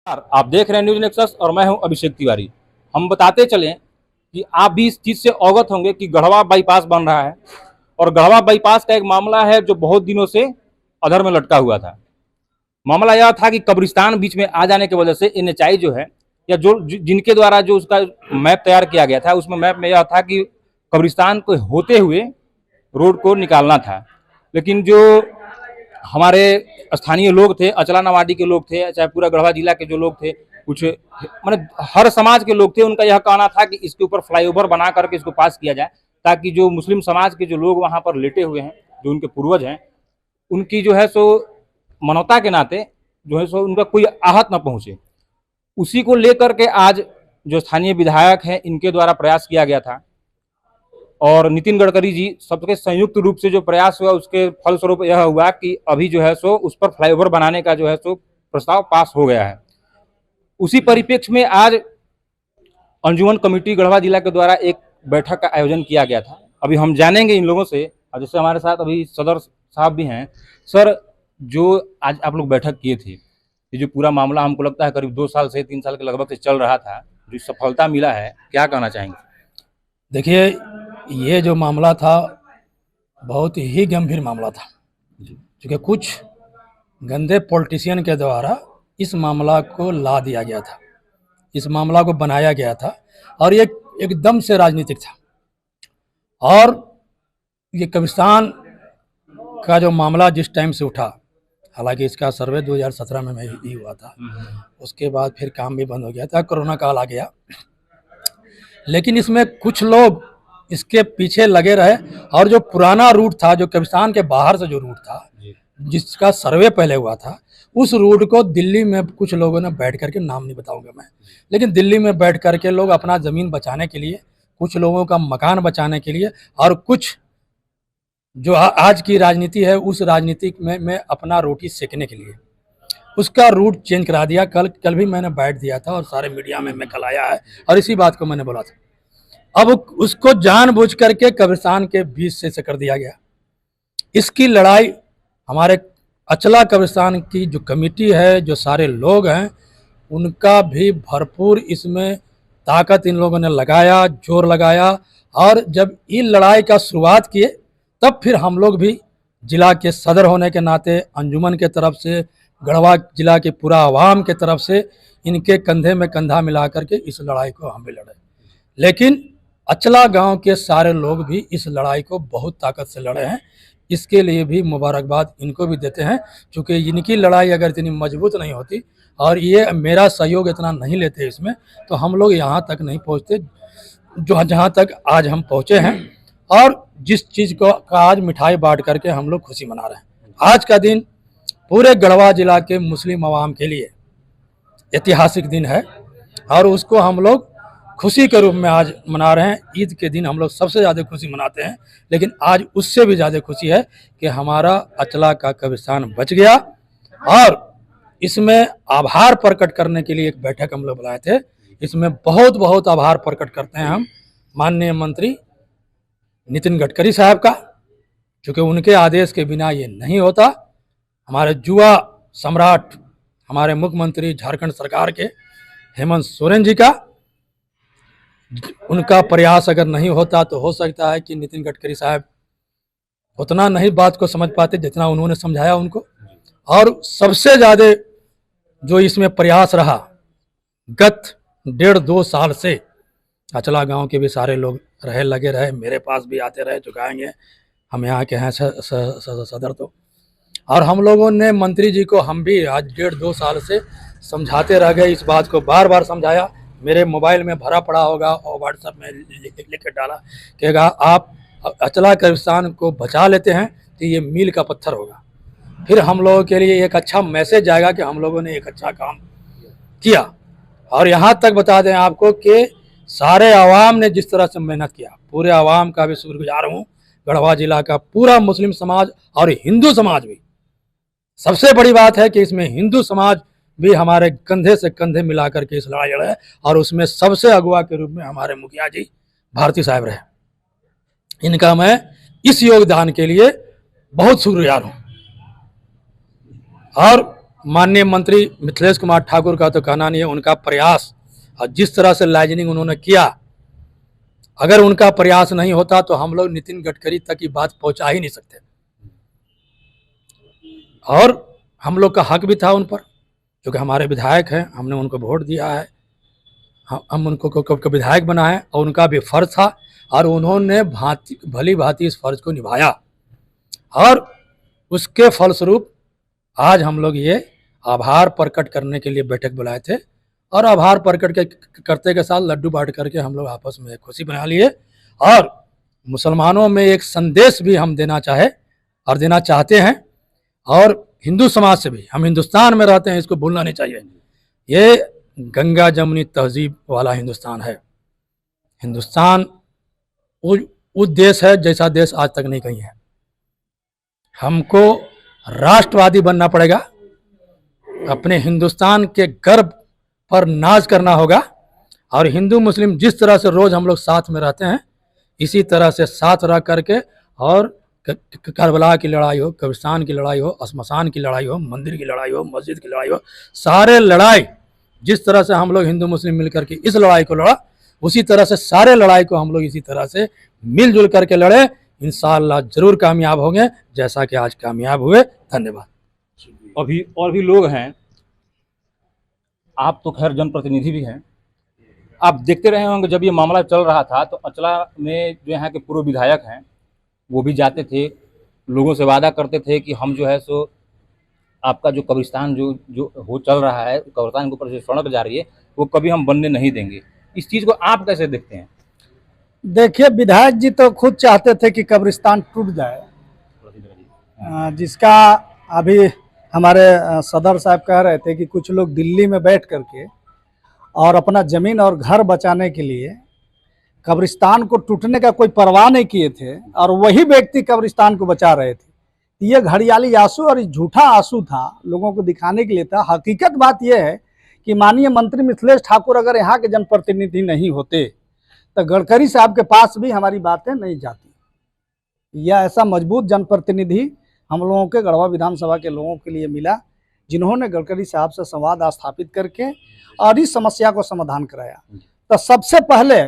आप देख रहे हैं न्यूज नेक्सस और मैं हूं अभिषेक तिवारी। हम बताते चलें कि आप भी इस चीज से अवगत होंगे कि गढ़वा बाईपास बन रहा है और गढ़वा बाईपास का एक मामला है जो बहुत दिनों से अधर में लटका हुआ था। मामला यह था कि कब्रिस्तान बीच में आ जाने की वजह से एनएचआई जो है या जो जिनके द्वारा जो उसका मैप तैयार किया गया था, उसमें मैप में यह था कि कब्रिस्तान को होते हुए रोड को निकालना था। लेकिन जो हमारे स्थानीय लोग थे, अचला नवाडी के लोग थे, चाहे पूरा गढ़वा जिला के जो लोग थे, कुछ मतलब हर समाज के लोग थे, उनका यह कहना था कि इसके ऊपर फ्लाईओवर बना करके इसको पास किया जाए, ताकि जो मुस्लिम समाज के जो लोग वहां पर लेटे हुए हैं, जो उनके पूर्वज हैं, उनकी जो है सो मानवता के नाते जो है सो उनका कोई आहत न पहुंचे। उसी को लेकर के आज जो स्थानीय विधायक हैं, इनके द्वारा प्रयास किया गया था और नितिन गडकरी जी सबके संयुक्त रूप से जो प्रयास हुआ, उसके फलस्वरूप यह हुआ कि अभी जो है सो उस पर फ्लाईओवर बनाने का जो है सो प्रस्ताव पास हो गया है। उसी परिप्रेक्ष्य में आज अंजुमन कमेटी गढ़वा जिला के द्वारा एक बैठक का आयोजन किया गया था। अभी हम जानेंगे इन लोगों से, जैसे हमारे साथ अभी सदर साहब भी हैं। सर, जो आज आप लोग बैठक किए थे, ये जो पूरा मामला हमको लगता है करीब 2 साल से 3 साल के लगभग से चल रहा था, जो सफलता मिला है, क्या कहना चाहेंगे? देखिए, ये जो मामला था बहुत ही गंभीर मामला था, क्योंकि कुछ गंदे पॉलिटिशियन के द्वारा इस मामला को ला दिया गया था, इस मामला को बनाया गया था और ये एकदम से राजनीतिक था। और ये कब्रिस्तान का जो मामला जिस टाइम से उठा, हालांकि इसका सर्वे 2017 में ही हुआ था, उसके बाद फिर काम भी बंद हो गया था, कोरोना काल आ गया। लेकिन इसमें कुछ लोग इसके पीछे लगे रहे और जो पुराना रूट था, जो कब्रिस्तान के बाहर से जो रूट था, जिसका सर्वे पहले हुआ था, उस रूट को दिल्ली में कुछ लोगों ने बैठ करके, नाम नहीं बताऊंगा मैं, लेकिन दिल्ली में बैठ करके लोग अपना ज़मीन बचाने के लिए, कुछ लोगों का मकान बचाने के लिए और कुछ जो आज की राजनीति है उस राजनीति में अपना रोटी सेकने के लिए उसका रूट चेंज करा दिया। कल भी मैंने बैठ दिया था और सारे मीडिया में मैं कल आया है और इसी बात को मैंने बोला था। अब उसको जानबूझ करके कब्रिस्तान के बीच से कर दिया गया। इसकी लड़ाई हमारे अचला कब्रिस्तान की जो कमेटी है, जो सारे लोग हैं, उनका भी भरपूर इसमें ताकत इन लोगों ने लगाया, जोर लगाया। और जब इन लड़ाई का शुरुआत किए, तब फिर हम लोग भी जिला के सदर होने के नाते, अंजुमन के तरफ से, गढ़वा जिला के पूरा आवाम के तरफ से इनके कंधे में कंधा मिला करके इस लड़ाई को हम भी लड़े। लेकिन अचला गांव के सारे लोग भी इस लड़ाई को बहुत ताकत से लड़े हैं। इसके लिए भी मुबारकबाद इनको भी देते हैं, क्योंकि इनकी लड़ाई अगर इतनी मजबूत नहीं होती और ये मेरा सहयोग इतना नहीं लेते इसमें, तो हम लोग यहाँ तक नहीं पहुँचते जो जहाँ तक आज हम पहुँचे हैं। और जिस चीज़ को आज मिठाई बांट करके हम लोग खुशी मना रहे हैं। आज का दिन पूरे गढ़वा जिला के मुस्लिम आवाम के लिए ऐतिहासिक दिन है और उसको हम लोग खुशी के रूप में आज मना रहे हैं। ईद के दिन हम लोग सबसे ज़्यादा खुशी मनाते हैं, लेकिन आज उससे भी ज़्यादा खुशी है कि हमारा अचला का कब्रिस्तान बच गया। और इसमें आभार प्रकट करने के लिए एक बैठक हम लोग बुलाए थे। इसमें बहुत बहुत आभार प्रकट करते हैं हम माननीय मंत्री नितिन गडकरी साहब का, क्योंकि उनके आदेश के बिना ये नहीं होता। हमारे युवा सम्राट, हमारे मुख्यमंत्री झारखंड सरकार के हेमंत सोरेन जी का, उनका प्रयास अगर नहीं होता तो हो सकता है कि नितिन गडकरी साहब उतना नहीं बात को समझ पाते जितना उन्होंने समझाया उनको। और सबसे ज़्यादा जो इसमें प्रयास रहा गत 1.5-2 साल से, अचला गांव के भी सारे लोग लगे रहे, मेरे पास भी आते रहे, चुकाएंगे, हम यहाँ के हैं सदर तो। और हम लोगों ने मंत्री जी को, हम भी आज 1.5-2 साल से समझाते रह गए, इस बात को बार बार समझाया। मेरे मोबाइल में भरा पड़ा होगा और व्हाट्सएप में लिख कर डाला कि आप अचला कब्रिस्तान को बचा लेते हैं तो ये मील का पत्थर होगा, फिर हम लोगों के लिए एक अच्छा मैसेज जाएगा कि हम लोगों ने एक अच्छा काम किया। और यहाँ तक बता दें आपको कि सारे आवाम ने जिस तरह से मेहनत किया, पूरे आवाम का भी शुक्रगुजार हूँ। गढ़वा जिला का पूरा मुस्लिम समाज और हिंदू समाज भी, सबसे बड़ी बात है कि इसमें हिंदू समाज भी हमारे कंधे से कंधे मिला करके इस लड़ाई लड़े और उसमें सबसे अगुवा के रूप में हमारे मुखिया जी भारती साहब रहे। इनका मैं इस योगदान के लिए बहुत शुक्रगुजार हूँ। और माननीय मंत्री मिथिलेश कुमार ठाकुर का तो कहना नहीं है, उनका प्रयास और जिस तरह से लाइजनिंग उन्होंने किया, अगर उनका प्रयास नहीं होता तो हम लोग नितिन गडकरी तक की बात पहुंचा ही नहीं सकते। और हम लोग का हक भी था उन पर, क्योंकि हमारे विधायक हैं, हमने उनको वोट दिया है, हम उनको विधायक बनाए और उनका भी फर्ज था और उन्होंने भली भांति इस फर्ज को निभाया और उसके फलस्वरूप आज हम लोग ये आभार प्रकट करने के लिए बैठक बुलाए थे और आभार प्रकट करते के साथ लड्डू बांट करके हम लोग आपस में खुशी बना लिए और मुसलमानों में एक संदेश भी हम देना चाहते हैं और हिंदू समाज से भी, हम हिंदुस्तान में रहते हैं, इसको भूलना नहीं चाहिए। ये गंगा जमुनी तहजीब वाला हिंदुस्तान है। हिंदुस्तान उस देश है जैसा देश आज तक नहीं कहीं है। हमको राष्ट्रवादी बनना पड़ेगा, अपने हिंदुस्तान के गर्व पर नाज करना होगा और हिंदू मुस्लिम जिस तरह से रोज हम लोग साथ में रहते हैं, इसी तरह से साथ रह करके और करबला की लड़ाई हो, कब्रिस्तान की लड़ाई हो, श्मशान की लड़ाई हो, मंदिर की लड़ाई हो, मस्जिद की लड़ाई हो, सारे लड़ाई जिस तरह से हम लोग हिंदू मुस्लिम मिलकर के इस लड़ाई को लड़ा, उसी तरह से सारे लड़ाई को हम लोग इसी तरह से मिलजुल करके लड़े। इंशाअल्लाह जरूर कामयाब होंगे, जैसा कि आज कामयाब हुए। धन्यवाद। अभी और भी लोग हैं, आप तो खैर जनप्रतिनिधि भी हैं, आप देखते रहे होंगे जब ये मामला चल रहा था तो अंचला में जो यहाँ के पूर्व विधायक हैं वो भी जाते थे, लोगों से वादा करते थे कि हम जो है सो आपका जो कब्रिस्तान जो हो चल रहा है, कब्रिस्तान के ऊपर जो सड़क जा रही है वो कभी हम बनने नहीं देंगे। इस चीज़ को आप कैसे देखते हैं? देखिए, विधायक जी तो खुद चाहते थे कि कब्रिस्तान टूट जाए, जिसका अभी हमारे सदर साहब कह रहे थे कि कुछ लोग दिल्ली में बैठ करके और अपना ज़मीन और घर बचाने के लिए कब्रिस्तान को टूटने का कोई परवाह नहीं किए थे और वही व्यक्ति कब्रिस्तान को बचा रहे थे। ये घड़ियाली आंसू और झूठा आंसू था, लोगों को दिखाने के लिए था। हकीकत बात यह है कि माननीय मंत्री मिथिलेश ठाकुर अगर यहाँ के जनप्रतिनिधि नहीं होते तो गडकरी साहब के पास भी हमारी बातें नहीं जाती। यह ऐसा मजबूत जनप्रतिनिधि हम लोगों के गढ़वा विधानसभा के लोगों के लिए मिला, जिन्होंने गडकरी साहब से संवाद स्थापित करके और इस समस्या को समाधान कराया। तो सबसे पहले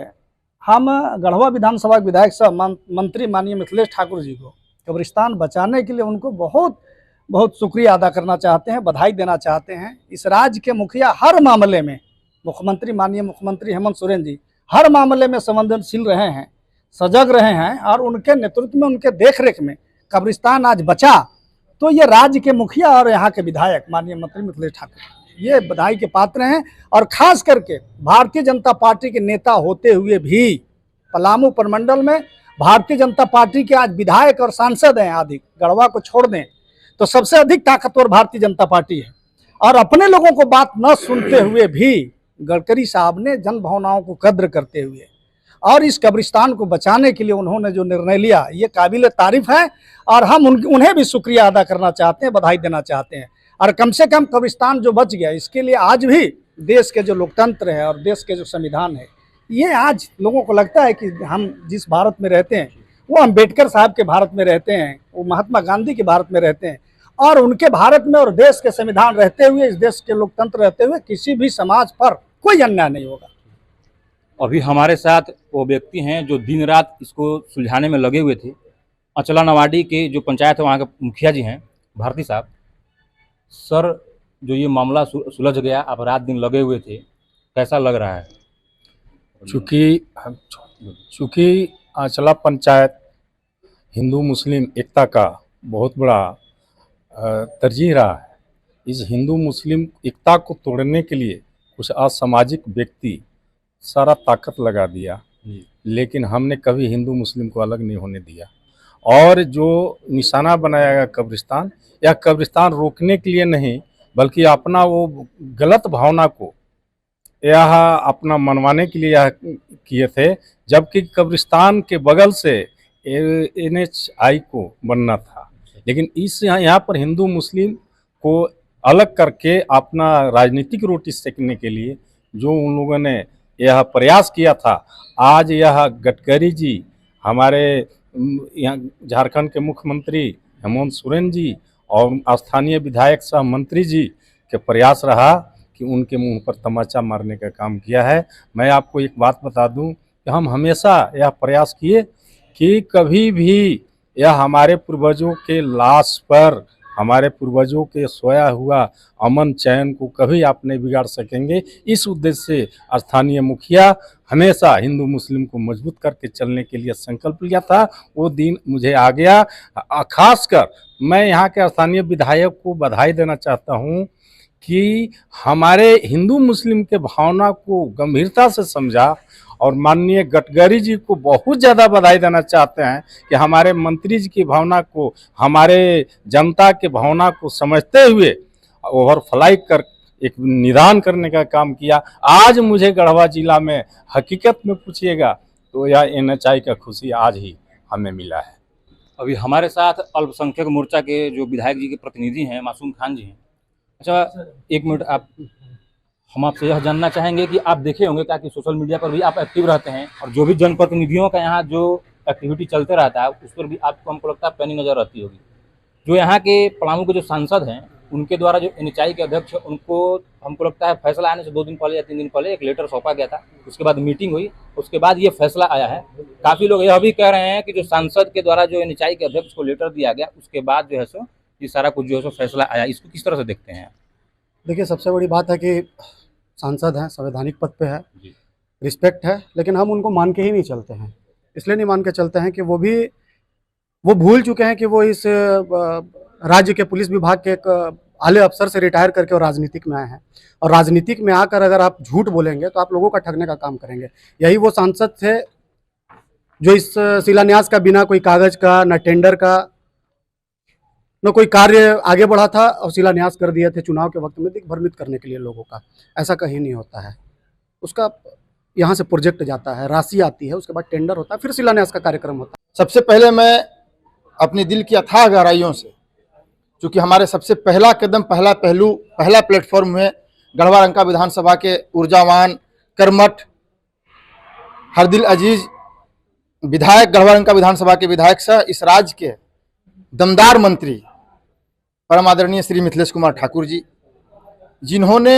हम गढ़वा विधानसभा के विधायक सह मंत्री माननीय मिथिलेश ठाकुर जी को कब्रिस्तान बचाने के लिए उनको बहुत बहुत शुक्रिया अदा करना चाहते हैं, बधाई देना चाहते हैं। इस राज्य के मुखिया हर मामले में, मुख्यमंत्री माननीय मुख्यमंत्री हेमंत सोरेन जी हर मामले में संवेदनशील रहे हैं, सजग रहे हैं और उनके नेतृत्व में, उनके देखरेख में कब्रिस्तान आज बचा। तो ये राज्य के मुखिया और यहाँ के विधायक माननीय मंत्री मिथिलेश ठाकुर ये बधाई के पात्र हैं। और खास करके भारतीय जनता पार्टी के नेता होते हुए भी पलामू प्रमंडल में भारतीय जनता पार्टी के आज विधायक और सांसद हैं अधिक, गढ़वा को छोड़ दें तो सबसे अधिक ताकतवर भारतीय जनता पार्टी है। और अपने लोगों को बात न सुनते हुए भी गडकरी साहब ने जन भावनाओं को कद्र करते हुए और इस कब्रिस्तान को बचाने के लिए उन्होंने जो निर्णय लिया, ये काबिल तारीफ है और हम उन्हें भी शुक्रिया अदा करना चाहते हैं, बधाई देना चाहते हैं। और कम से कम कब्रिस्तान जो बच गया, इसके लिए आज भी देश के जो लोकतंत्र है और देश के जो संविधान है, ये आज लोगों को लगता है कि हम जिस भारत में रहते हैं वो अम्बेडकर साहब के भारत में रहते हैं, वो महात्मा गांधी के भारत में रहते हैं और उनके भारत में और देश के संविधान रहते हुए, इस देश के लोकतंत्र रहते हुए किसी भी समाज पर कोई अन्याय नहीं होगा। अभी हमारे साथ वो व्यक्ति हैं जो दिन रात इसको सुलझाने में लगे हुए थे, अंचला नवाडी के जो पंचायत है वहाँ के मुखिया जी हैं भारती साहब। सर, जो ये मामला सुलझ गया, आप रात दिन लगे हुए थे, कैसा लग रहा है? चूँकि अंचला पंचायत हिंदू मुस्लिम एकता का बहुत बड़ा तरजीह रहा है। इस हिंदू मुस्लिम एकता को तोड़ने के लिए कुछ असामाजिक व्यक्ति सारा ताकत लगा दिया, लेकिन हमने कभी हिंदू मुस्लिम को अलग नहीं होने दिया। और जो निशाना बनाया गया कब्रिस्तान, यह कब्रिस्तान रोकने के लिए नहीं बल्कि अपना वो गलत भावना को यह अपना मनवाने के लिए यह किए थे, जबकि कब्रिस्तान के बगल से NHI को बनना था। लेकिन इस यहाँ पर हिंदू मुस्लिम को अलग करके अपना राजनीतिक रोटी सेकने के लिए जो उन लोगों ने यह प्रयास किया था, आज यह गडकरी जी, हमारे यहाँ झारखंड के मुख्यमंत्री हेमंत सोरेन जी और स्थानीय विधायक सह मंत्री जी के प्रयास रहा कि उनके मुंह पर तमाचा मारने का काम किया है। मैं आपको एक बात बता दूं कि हम हमेशा यह प्रयास किए कि कभी भी यह हमारे पूर्वजों के लाश पर, हमारे पूर्वजों के सोया हुआ अमन चैन को कभी आप नहीं बिगाड़ सकेंगे। इस उद्देश्य से स्थानीय मुखिया हमेशा हिंदू मुस्लिम को मजबूत करके चलने के लिए संकल्प लिया था। वो दिन मुझे आ गया। खासकर मैं यहाँ के स्थानीय विधायक को बधाई देना चाहता हूँ कि हमारे हिंदू मुस्लिम के भावना को गंभीरता से समझा, और माननीय गडकरी जी को बहुत ज़्यादा बधाई देना चाहते हैं कि हमारे मंत्री जी की भावना को, हमारे जनता के भावना को समझते हुए ओवरफ्लाई कर एक निदान करने का काम किया। आज मुझे गढ़वा जिला में हकीकत में पूछिएगा तो यह NHI का खुशी आज ही हमें मिला है। अभी हमारे साथ अल्पसंख्यक मोर्चा के जो विधायक जी के प्रतिनिधि हैं मासूम खान जी हैं। अच्छा, एक मिनट, हम आपसे यह जानना चाहेंगे कि आप देखे होंगे क्या कि सोशल मीडिया पर भी आप एक्टिव रहते हैं, और जो भी जनप्रतिनिधियों का यहाँ जो एक्टिविटी चलते रहता है उस पर भी आपको, हमको लगता है, पैनी नज़र रहती होगी। जो यहाँ के पलामू के जो सांसद हैं उनके द्वारा जो NHI के अध्यक्ष, उनको हमको लगता है फैसला आने से 2 दिन पहले या 3 दिन पहले एक लेटर सौंपा गया था, उसके बाद मीटिंग हुई, उसके बाद ये फैसला आया है। काफ़ी लोग यह भी कह रहे हैं कि जो सांसद के द्वारा जो NHI के अध्यक्ष को लेटर दिया गया उसके बाद जो है सो ये सारा कुछ जो है सो फैसला आया, इसको किस तरह से देखते हैं? देखिए, सबसे बड़ी बात है कि सांसद हैं, संवैधानिक पद पे है, रिस्पेक्ट है, लेकिन हम उनको मान के ही नहीं चलते हैं। इसलिए नहीं मान के चलते हैं कि वो भूल चुके हैं कि वो इस राज्य के पुलिस विभाग के एक आले अफसर से रिटायर करके और राजनीतिक में आए हैं, और राजनीतिक में आकर अगर आप झूठ बोलेंगे तो आप लोगों का ठगने का काम करेंगे। यही वो सांसद थे जो इस शिलान्यास का बिना कोई कागज का, न टेंडर का, न कोई कार्य आगे बढ़ा था, और शिलान्यास कर दिए थे चुनाव के वक्त में दिग्भ्रमित करने के लिए लोगों का। ऐसा कहीं नहीं होता है। उसका यहाँ से प्रोजेक्ट जाता है, राशि आती है, उसके बाद टेंडर होता है, फिर शिलान्यास का कार्यक्रम होता है। सबसे पहले मैं अपने दिल की अथाह गहराइयों से, चूँकि हमारे सबसे पहला कदम, पहला पहलू, पहला प्लेटफॉर्म है गढ़वा रंका विधानसभा के ऊर्जावान, कर्मठ, हर दिल अजीज विधायक, गढ़वा रंका विधानसभा के विधायक सह इस राज्य के दमदार मंत्री परम आदरणीय श्री मिथिलेश कुमार ठाकुर जी, जिन्होंने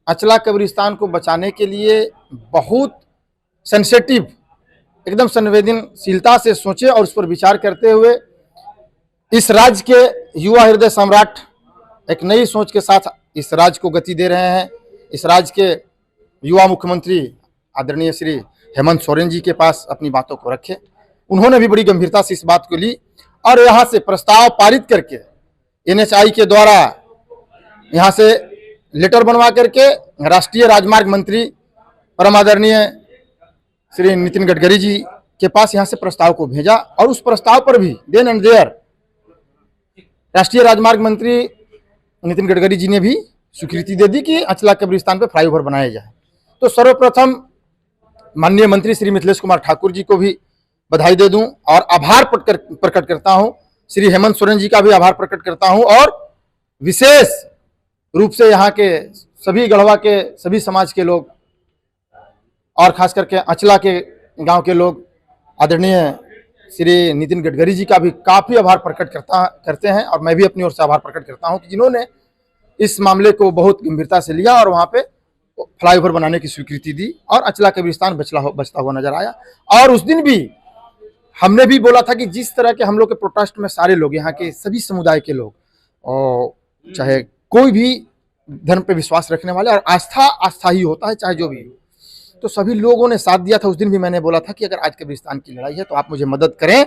अचला कब्रिस्तान को बचाने के लिए बहुत सेंसिटिव, एकदम संवेदनशीलता से सोचे और उस पर विचार करते हुए इस राज्य के युवा हृदय सम्राट एक नई सोच के साथ इस राज्य को गति दे रहे हैं। इस राज्य के युवा मुख्यमंत्री आदरणीय श्री हेमंत सोरेन जी के पास अपनी बातों को रखे। उन्होंने भी बड़ी गंभीरता से इस बात को ली और यहाँ से प्रस्ताव पारित करके NHI के द्वारा यहाँ से लेटर बनवा करके राष्ट्रीय राजमार्ग मंत्री परम आदरणीय श्री नितिन गडकरी जी के पास यहाँ से प्रस्ताव को भेजा, और उस प्रस्ताव पर भी देन एंड देयर राष्ट्रीय राजमार्ग मंत्री नितिन गडकरी जी ने भी स्वीकृति दे दी कि अचला कब्रिस्तान पर फ्लाईओवर बनाया जाए। तो सर्वप्रथम माननीय मंत्री श्री मिथिलेश कुमार ठाकुर जी को भी बधाई दे दूं और आभार प्रकट करता हूं। श्री हेमंत सोरेन जी का भी आभार प्रकट करता हूं, और विशेष रूप से यहाँ के सभी गढ़वा के सभी समाज के लोग और खास करके अचला के गांव के लोग आदरणीय श्री नितिन गडकरी जी का भी काफ़ी आभार प्रकट करते हैं, और मैं भी अपनी ओर से आभार प्रकट करता हूं कि जिन्होंने इस मामले को बहुत गंभीरता से लिया और वहाँ पे फ्लाईओवर बनाने की स्वीकृति दी, और अचला कब्रिस्तान बचता हुआ नजर आया। और उस दिन भी हमने भी बोला था कि जिस तरह के हम लोग के प्रोटेस्ट में सारे लोग, यहाँ के सभी समुदाय के लोग, और चाहे कोई भी धर्म पे विश्वास रखने वाले, और आस्था ही होता है चाहे जो भी हो, तो सभी लोगों ने साथ दिया था। उस दिन भी मैंने बोला था कि अगर आज कब्रिस्तान की लड़ाई है तो आप मुझे मदद करें,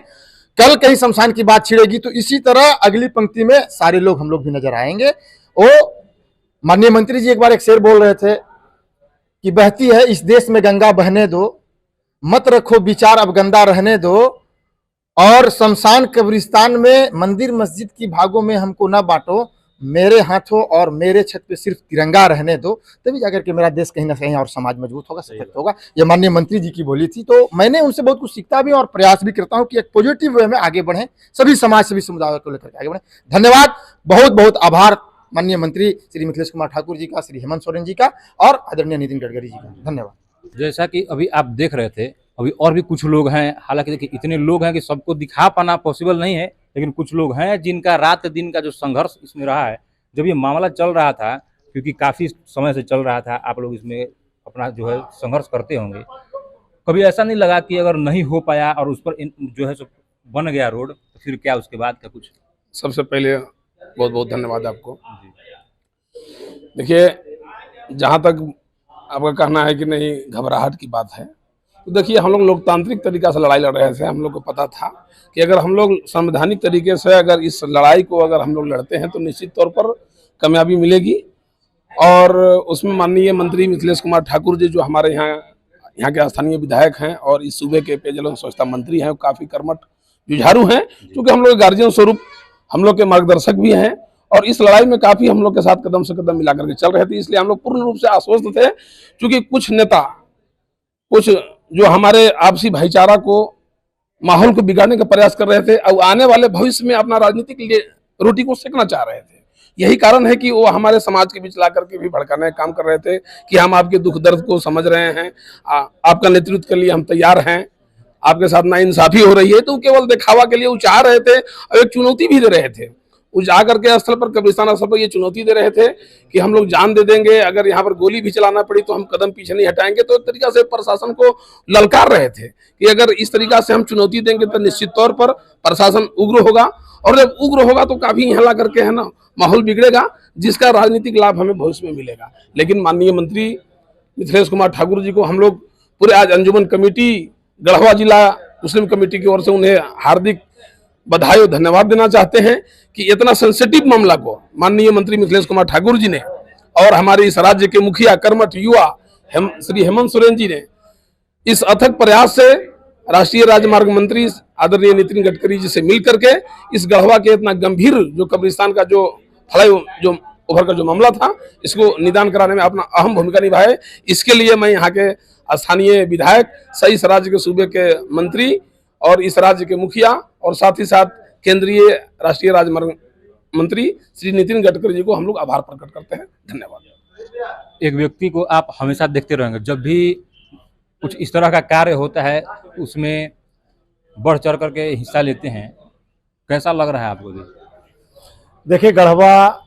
कल कहीं शमशान की बात छिड़ेगी तो इसी तरह अगली पंक्ति में सारे लोग, हम लोग भी नजर आएंगे। वो माननीय मंत्री जी एक बार एक शेर बोल रहे थे कि बहती है इस देश में गंगा बहने दो, मत रखो विचार अब गंदा रहने दो, और शमशान कब्रिस्तान में मंदिर मस्जिद की भागों में हमको ना बांटो, मेरे हाथों और मेरे छत पे सिर्फ तिरंगा रहने दो, तभी जाकर के मेरा देश कहीं ना कहीं और समाज मजबूत होगा, सशक्त होगा। ये माननीय मंत्री जी की बोली थी। तो मैंने उनसे बहुत कुछ सीखता भी और प्रयास भी करता हूँ कि एक पॉजिटिव वे में आगे बढ़ें, सभी समाज सभी समुदायों को लेकर आगे बढ़ें। धन्यवाद, बहुत बहुत आभार माननीय मंत्री श्री मिथिलेश कुमार ठाकुर जी का, श्री हेमंत सोरेन जी का, और आदरणीय नितिन गडकरी जी का। धन्यवाद। जैसा कि अभी आप देख रहे थे, अभी और भी कुछ लोग हैं, हालांकि देखिए इतने लोग हैं कि सबको दिखा पाना पॉसिबल नहीं है, लेकिन कुछ लोग हैं जिनका रात दिन का जो संघर्ष इसमें रहा है, जब ये मामला चल रहा था, क्योंकि काफ़ी समय से चल रहा था, आप लोग इसमें अपना जो है संघर्ष करते होंगे, कभी ऐसा नहीं लगा कि अगर नहीं हो पाया और उस पर जो है सो बन गया रोड, तो फिर क्या उसके बाद का कुछ? सबसे पहले बहुत बहुत धन्यवाद आपको। देखिए, जहाँ तक आपका कहना है कि नहीं घबराहट की बात है, तो देखिए हम लोग लोकतांत्रिक तरीका से लड़ाई लड़ रहे थे। हम लोग को पता था कि अगर हम लोग संवैधानिक तरीके से अगर इस लड़ाई को अगर हम लोग लड़ते हैं तो निश्चित तौर पर कामयाबी मिलेगी। और उसमें माननीय मंत्री मिथिलेश कुमार ठाकुर जी, जो हमारे यहाँ के स्थानीय विधायक हैं और इस सूबे के पेयजल एवं स्वच्छता मंत्री हैं, वो काफ़ी कर्मठ जुझारू हैं, क्योंकि हम लोग गार्जियन स्वरूप हम लोग के मार्गदर्शक भी हैं और इस लड़ाई में काफ़ी हम लोग के साथ कदम से कदम मिला करके चल रहे थे। इसलिए हम लोग पूर्ण रूप से आश्वस्त थे, क्योंकि कुछ नेता, कुछ जो हमारे आपसी भाईचारा को, माहौल को बिगाड़ने का प्रयास कर रहे थे और आने वाले भविष्य में अपना राजनीतिक रोटी को सेकना चाह रहे थे। यही कारण है कि वो हमारे समाज के बीच ला करके भी भड़काने का काम कर रहे थे कि हम आपके दुख दर्द को समझ रहे हैं, आपका नेतृत्व के लिए हम तैयार हैं, आपके साथ नाइंसाफी हो रही है, तो केवल दिखावा के लिए वो चाह रहे थे और एक चुनौती भी दे रहे थे। वो जाकर के स्थल पर, कब्रिस्तान स्थल पर ये चुनौती दे रहे थे कि हम लोग जान दे देंगे, अगर यहाँ पर गोली भी चलाना पड़ी तो हम कदम पीछे नहीं हटाएंगे। तो एक तरीका से प्रशासन को ललकार रहे थे कि अगर इस तरीका से हम चुनौती देंगे तो निश्चित तौर पर प्रशासन उग्र होगा, और जब उग्र होगा तो काफी यहाँ ला करके है ना माहौल बिगड़ेगा, जिसका राजनीतिक लाभ हमें भविष्य में मिलेगा। लेकिन माननीय मंत्री मिथिलेश कुमार ठाकुर जी को हम लोग पूरे आज अंजुमन कमेटी, गढ़वा जिला मुस्लिम कमेटी की ओर से उन्हें हार्दिक बधाई और धन्यवाद देना चाहते हैं कि इतना सेंसिटिव मामला को माननीय मंत्री मिथिलेश कुमार ठाकुर जी ने और हमारे इस राज्य के मुखिया कर्मठ युवा श्री हेमंत सोरेन जी ने इस अथक प्रयास से राष्ट्रीय राजमार्ग मंत्री आदरणीय नितिन गडकरी जी से मिल करके इस गढ़वा के इतना गंभीर जो कब्रिस्तान का जो फ्लाई जो ओवर का जो मामला था, इसको निदान कराने में अपना अहम भूमिका निभाए। इसके लिए मैं यहाँ के स्थानीय विधायक, सही इस राज्य के सूबे के मंत्री और इस राज्य के मुखिया और साथ ही साथ केंद्रीय राष्ट्रीय राजमार्ग मंत्री श्री नितिन गडकरी जी को हम लोग आभार प्रकट करते हैं। धन्यवाद। एक व्यक्ति को आप हमेशा देखते रहेंगे, जब भी कुछ इस तरह का कार्य होता है उसमें बढ़ चढ़ करके हिस्सा लेते हैं, कैसा लग रहा है आपको? देखिए, गढ़वा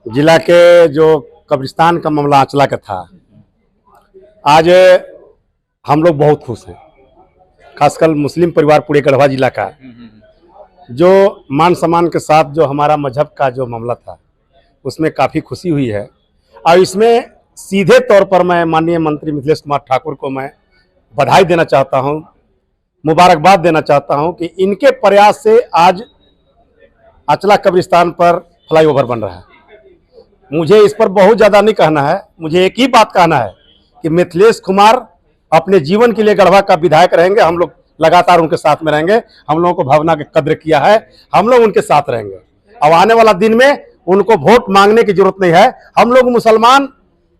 जिला के जो कब्रिस्तान का मामला आंचला का था, आज हम लोग बहुत खुश हैं, खासकर मुस्लिम परिवार पूरे गढ़वा जिला का, जो मान सम्मान के साथ जो हमारा मजहब का जो मामला था उसमें काफ़ी खुशी हुई है। और इसमें सीधे तौर पर मैं माननीय मंत्री मिथिलेश कुमार ठाकुर को मैं बधाई देना चाहता हूं, मुबारकबाद देना चाहता हूं कि इनके प्रयास से आज आंचला कब्रिस्तान पर फ्लाईओवर बन रहा है। मुझे इस पर बहुत ज़्यादा नहीं कहना है, मुझे एक ही बात कहना है कि मिथिलेश कुमार अपने जीवन के लिए गढ़वा का विधायक रहेंगे। हम लोग लगातार उनके साथ में रहेंगे, हम लोगों को भावना की कद्र किया है, हम लोग उनके साथ रहेंगे। अब आने वाला दिन में उनको वोट मांगने की जरूरत नहीं है। हम लोग मुसलमान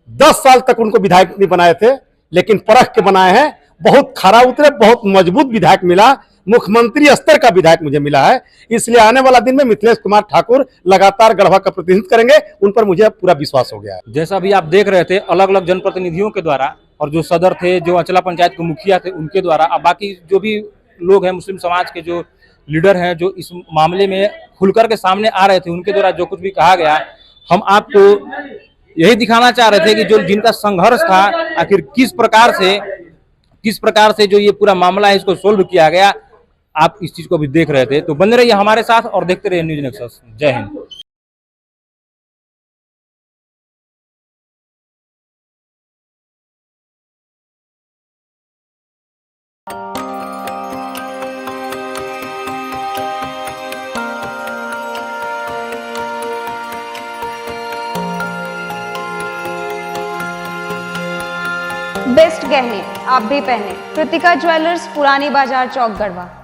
10 साल तक उनको विधायक नहीं बनाए थे, लेकिन परख के बनाए हैं। बहुत खरा उतरे, बहुत मजबूत विधायक मिला, मुख्यमंत्री स्तर का विधायक मुझे मिला है। इसलिए आने वाला दिन में मिथिलेश कुमार ठाकुर लगातार गढ़वा का प्रतिनिधित्व करेंगे, उन पर मुझे पूरा विश्वास हो गया है। जैसा भी आप देख रहे थे, अलग अलग जनप्रतिनिधियों के द्वारा और जो सदर थे, जो अंचला पंचायत के मुखिया थे, उनके द्वारा, अब बाकी जो भी लोग हैं मुस्लिम समाज के जो लीडर हैं, जो इस मामले में खुलकर के सामने आ रहे थे, उनके द्वारा जो कुछ भी कहा गया, हम आपको यही दिखाना चाह रहे थे कि जो जिनका संघर्ष था, आखिर किस प्रकार से जो ये पूरा मामला है इसको सोल्व किया गया। आप इस चीज को भी देख रहे थे, तो बने रहिए हमारे साथ और देखते रहिए न्यूज़ नेक्सस। जय हिंद। बेस्ट गहने आप भी पहने। कृतिका ज्वेलर्स, पुरानी बाजार चौक, गढ़वा।